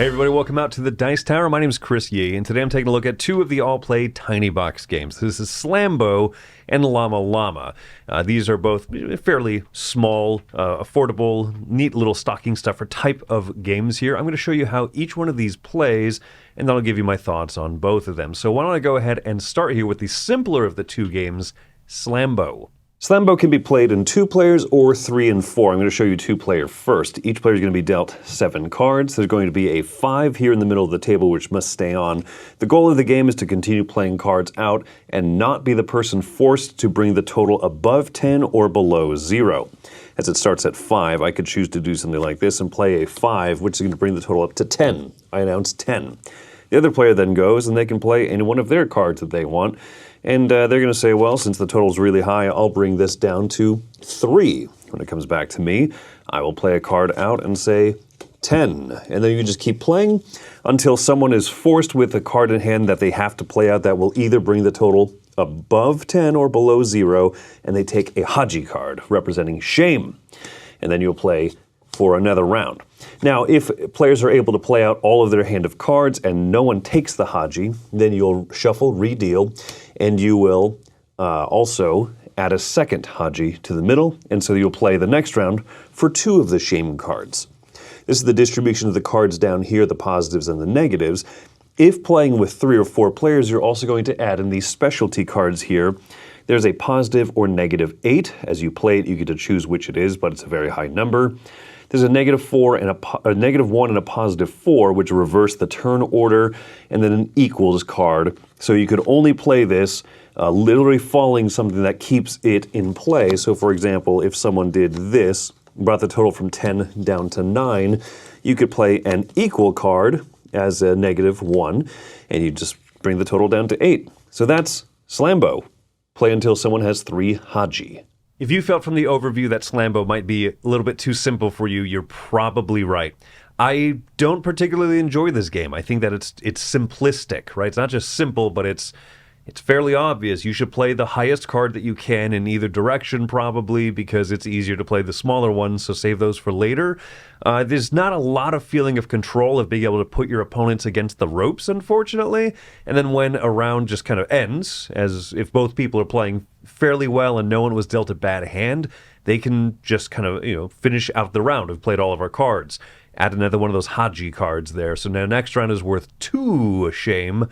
Hey everybody, welcome out to the Dice Tower. My name is Chris Yee, and today I'm taking a look at two of the Allplay Tiny Box games. This is Slambo and Llama Llama. These are both fairly small, affordable, neat little stocking stuffer type of games here. I'm going to show you how each one of these plays, and then I'll give you my thoughts on both of them. So why don't I go ahead and start here with the simpler of the two games, Slambo. Slambo can be played in 2 players or 3 and 4. I'm going to show you 2-player first. Each player is going to be dealt 7 cards. There's going to be a 5 here in the middle of the table, which must stay on. The goal of the game is to continue playing cards out and not be the person forced to bring the total above 10 or below 0. As it starts at 5, I could choose to do something like this and play a 5, which is going to bring the total up to 10. I announce 10. The other player then goes and they can play any one of their cards that they want. And they're going to say, well, since the total's really high, I'll bring this down to 3. When it comes back to me, I will play a card out and say 10. And then you just keep playing until someone is forced with a card in hand that they have to play out that will either bring the total above 10 or below 0, and they take a Haji card representing shame. And then you'll play for another round. Now, if players are able to play out all of their hand of cards and no one takes the Haji, then you'll shuffle, redeal, and you will also add a second Haji to the middle, and so you'll play the next round for 2 of the shame cards. This is the distribution of the cards down here, the positives and the negatives. If playing with 3 or 4 players, you're also going to add in these specialty cards here. There's a positive or negative 8. As you play it, you get to choose which it is, but it's a very high number. There's a -4 and a -1 and a +4, which reverse the turn order, and then an equals card. So you could only play this literally following something that keeps it in play. So for example, if someone did this, brought the total from 10 down to 9, you could play an equal card as a -1, and you just bring the total down to 8. So that's Slambo. Play until someone has 3 Haji. If you felt from the overview that Slambo might be a little bit too simple for you, you're probably right. I don't particularly enjoy this game. I think that it's simplistic, right? It's not just simple, but it's fairly obvious. You should play the highest card that you can in either direction, probably, because it's easier to play the smaller ones, so save those for later. There's not a lot of feeling of control of being able to put your opponents against the ropes, unfortunately. And then when a round just kind of ends, as if both people are playing fairly well and no one was dealt a bad hand, they can just kind of, finish out the round. We've played all of our cards. Add another one of those Haji cards there. So now next round is worth 2 shame.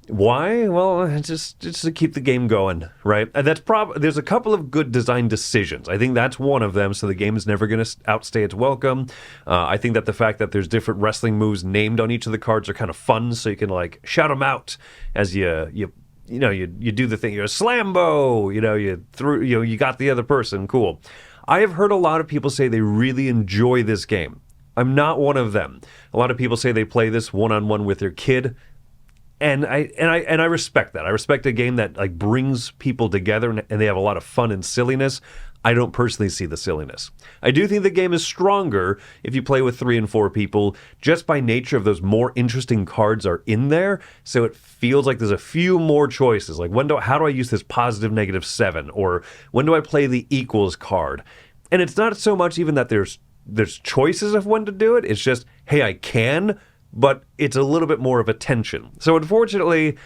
Why? Well, just to keep the game going, right? And there's a couple of good design decisions. I think that's one of them, so the game is never going to outstay its welcome. I think that the fact that there's different wrestling moves named on each of the cards are kind of fun, so you can shout them out as you do the thing. You're a Slambo, you got the other person. Cool. I have heard a lot of people say they really enjoy this game. I'm not one of them. A lot of people say they play this one-on-one with their kid. And I respect that. I respect a game that brings people together and they have a lot of fun and silliness. I don't personally see the silliness. I do think the game is stronger if you play with 3 and 4 people, just by nature of those more interesting cards are in there. So it feels like there's a few more choices. Like how do I use this positive -7? Or when do I play the equals card? And it's not so much even that there's choices of when to do it. It's just, hey, I can, but it's a little bit more of a tension. So unfortunately,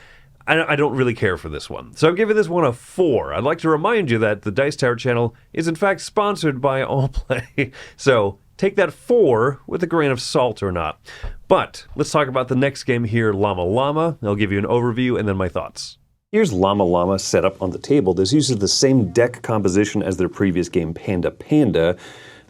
I don't really care for this one. So I'm giving this one a 4. I'd like to remind you that the Dice Tower channel is in fact sponsored by Allplay. So take that 4 with a grain of salt or not. But let's talk about the next game here, Llama Llama. I'll give you an overview and then my thoughts. Here's Llama Llama set up on the table. This uses the same deck composition as their previous game, Panda Panda.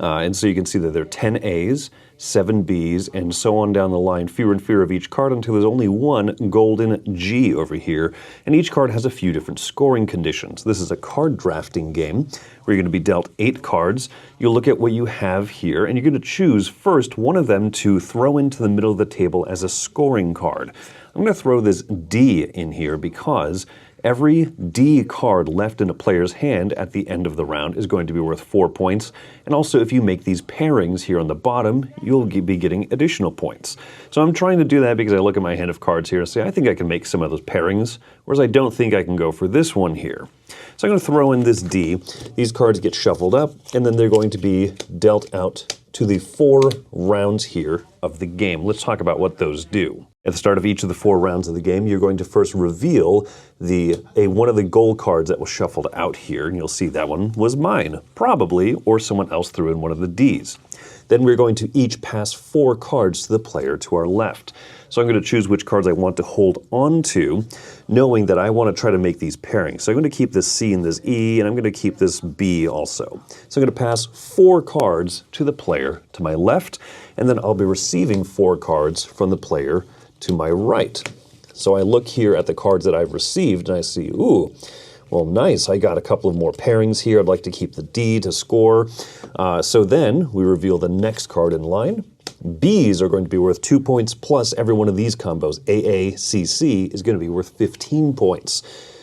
And so you can see that there are 10 A's, 7 B's, and so on down the line, fewer and fewer of each card until there's only one golden G over here. And each card has a few different scoring conditions. This is a card drafting game where you're going to be dealt 8 cards. You'll look at what you have here, and you're going to choose first one of them to throw into the middle of the table as a scoring card. I'm going to throw this D in here because Every D card left in a player's hand at the end of the round is going to be worth 4 points. And also, if you make these pairings here on the bottom, you'll be getting additional points. So I'm trying to do that because I look at my hand of cards here and say, I think I can make some of those pairings, whereas I don't think I can go for this one here. So I'm going to throw in this D. These cards get shuffled up, and then they're going to be dealt out to the 4 rounds here of the game. Let's talk about what those do. At the start of each of the 4 rounds of the game, you're going to first reveal one of the goal cards that was shuffled out here, and you'll see that one was mine, probably, or someone else threw in one of the Ds. Then we're going to each pass 4 cards to the player to our left. So I'm going to choose which cards I want to hold on to, knowing that I want to try to make these pairings. So I'm going to keep this C and this E, and I'm going to keep this B also. So I'm going to pass 4 cards to the player to my left, and then I'll be receiving 4 cards from the player to my right. So I look here at the cards that I've received, and I see, ooh, well, nice, I got a couple of more pairings here. I'd like to keep the D to score. So then we reveal the next card in line. Bs are going to be worth 2 points, plus every one of these combos, AACC, is going to be worth 15 points.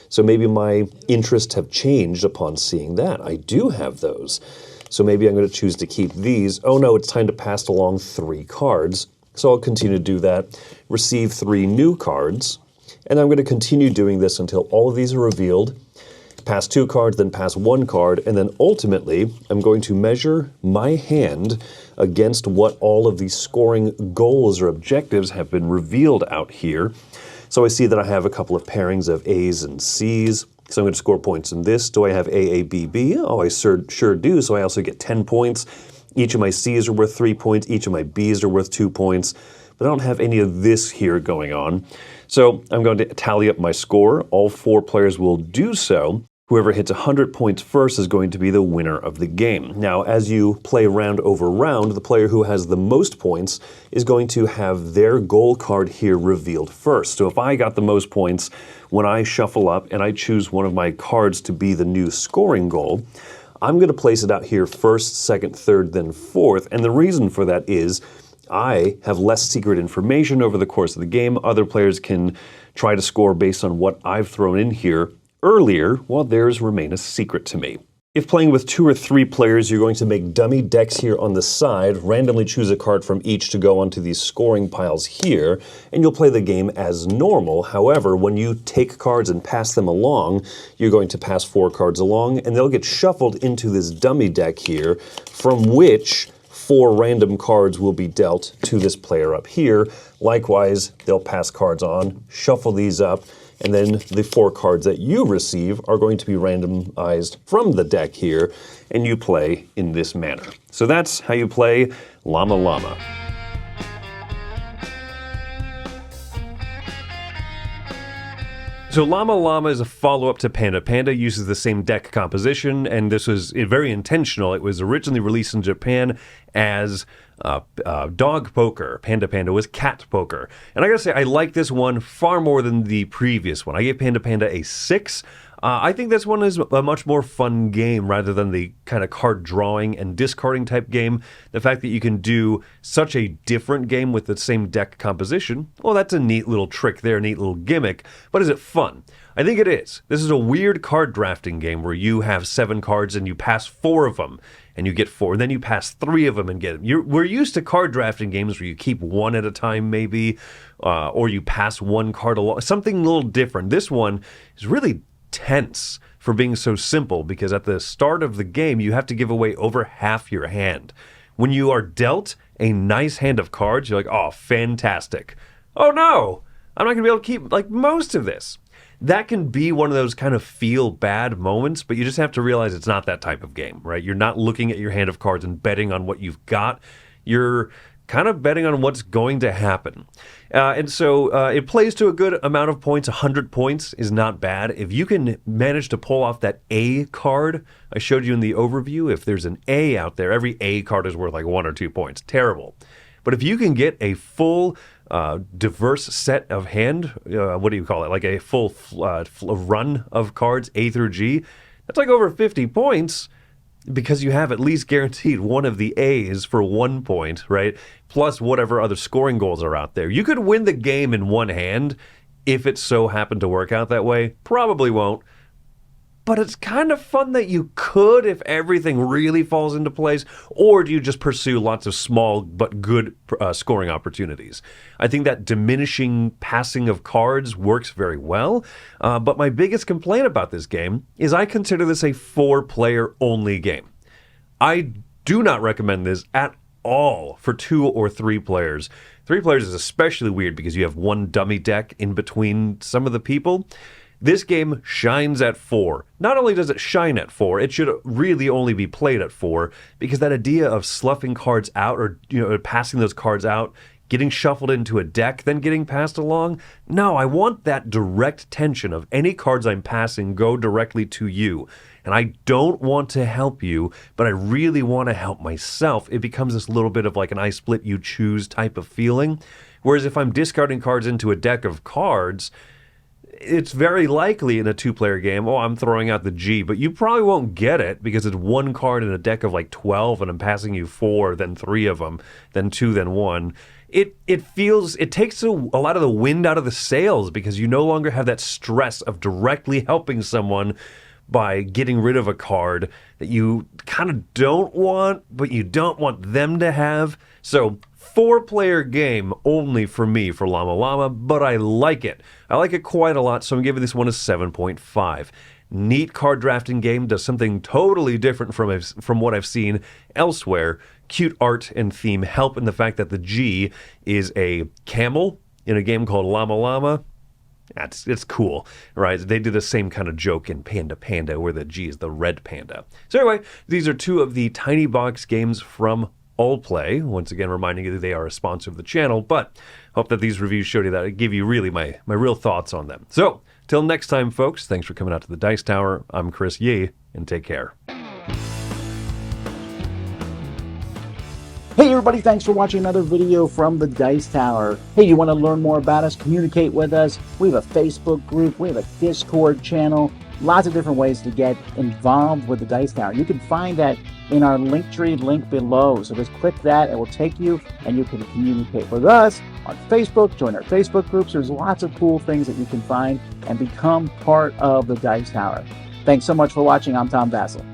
So maybe my interests have changed upon seeing that. I do have those. So maybe I'm going to choose to keep these. Oh no, it's time to pass along 3 cards. So I'll continue to do that, receive 3 new cards, and I'm going to continue doing this until all of these are revealed, pass 2 cards, then pass 1 card, and then ultimately I'm going to measure my hand against what all of these scoring goals or objectives have been revealed out here. So I see that I have a couple of pairings of A's and C's, so I'm going to score points in this. Do I have AABB? Oh, I sure do, so I also get 10 points. Each of my C's are worth 3 points, each of my B's are worth 2 points, but I don't have any of this here going on. So I'm going to tally up my score. All 4 players will do so. Whoever hits 100 points first is going to be the winner of the game. Now, as you play round over round, the player who has the most points is going to have their goal card here revealed first. So if I got the most points, when I shuffle up and I choose one of my cards to be the new scoring goal, I'm going to place it out here first, second, third, then fourth, and the reason for that is I have less secret information over the course of the game. Other players can try to score based on what I've thrown in here earlier, while theirs remain a secret to me. If playing with 2 or 3 players, you're going to make dummy decks here on the side, randomly choose a card from each to go onto these scoring piles here, and you'll play the game as normal. However, when you take cards and pass them along, you're going to pass 4 cards along, and they'll get shuffled into this dummy deck here, from which 4 random cards will be dealt to this player up here. Likewise, they'll pass cards on, shuffle these up, and then the 4 cards that you receive are going to be randomized from the deck here, and you play in this manner. So that's how you play Llama Llama. So Llama Llama is a follow-up to Panda. Panda uses the same deck composition, and this was very intentional. It was originally released in Japan as dog poker. Panda Panda was cat poker. And I gotta say, I like this one far more than the previous one. I gave Panda Panda a 6. I think this one is a much more fun game rather than the kind of card drawing and discarding type game. The fact that you can do such a different game with the same deck composition, well, that's a neat little trick there, a neat little gimmick. But is it fun? I think it is. This is a weird card drafting game where you have 7 cards and you pass 4 of them and you get 4, and then you pass 3 of them and get them. We're used to card drafting games where you keep 1 at a time maybe, or you pass 1 card along, something a little different. This one is really tense for being so simple because at the start of the game you have to give away over half your hand. When you are dealt a nice hand of cards, you're like, oh, fantastic. Oh no, I'm not gonna be able to keep like most of this. That can be one of those kind of feel bad moments, but you just have to realize it's not that type of game, right? You're not looking at your hand of cards and betting on what you've got. You're kind of betting on what's going to happen. And so it plays to a good amount of points. 100 points is not bad. If you can manage to pull off that A card I showed you in the overview, if there's an A out there, every A card is worth like 1 or 2 points. Terrible. But if you can get a full diverse set of hand, what do you call it? Like a full run of cards, A through G, that's like over 50 points. Because you have at least guaranteed one of the A's for 1 point, right? Plus whatever other scoring goals are out there. You could win the game in one hand if it so happened to work out that way. Probably won't. But it's kind of fun that you could if everything really falls into place, or do you just pursue lots of small but good scoring opportunities? I think that diminishing passing of cards works very well, but my biggest complaint about this game is I consider this a 4-player only game. I do not recommend this at all for 2 or 3 players. 3 players is especially weird because you have one dummy deck in between some of the people. This game shines at 4. Not only does it shine at 4, it should really only be played at 4, because that idea of sloughing cards out, or passing those cards out, getting shuffled into a deck, then getting passed along. No, I want that direct tension of any cards I'm passing go directly to you. And I don't want to help you, but I really want to help myself. It becomes this little bit of like an I split, you choose type of feeling. Whereas if I'm discarding cards into a deck of cards, it's very likely in a 2-player game, I'm throwing out the G, but you probably won't get it because it's one card in a deck of like 12 and I'm passing you 4, then 3 of them, then 2, then 1. It takes a lot of the wind out of the sails because you no longer have that stress of directly helping someone by getting rid of a card that you kind of don't want, but you don't want them to have. So 4-player game only for me for Llama Llama, but I like it. I like it quite a lot, so I'm giving this one a 7.5. Neat card drafting game, does something totally different from what I've seen elsewhere. Cute art and theme help in the fact that the G is a camel in a game called Llama Llama. It's cool, right? They do the same kind of joke in Panda Panda where the G is the red panda. So anyway, these are 2 of the Tiny Box games from Allplay. Once again, reminding you that they are a sponsor of the channel, but hope that these reviews showed you that. I give you really my real thoughts on them. So, till next time, folks, thanks for coming out to the Dice Tower. I'm Chris Yee, and take care. Hey everybody, thanks for watching another video from the Dice Tower. Hey, you want to learn more about us, communicate with us? We have a Facebook group, we have a Discord channel, lots of different ways to get involved with the Dice Tower. You can find that in our Linktree link below. So just click that, it will take you and you can communicate with us on Facebook, join our Facebook groups. There's lots of cool things that you can find and become part of the Dice Tower. Thanks so much for watching. I'm Tom Vassell.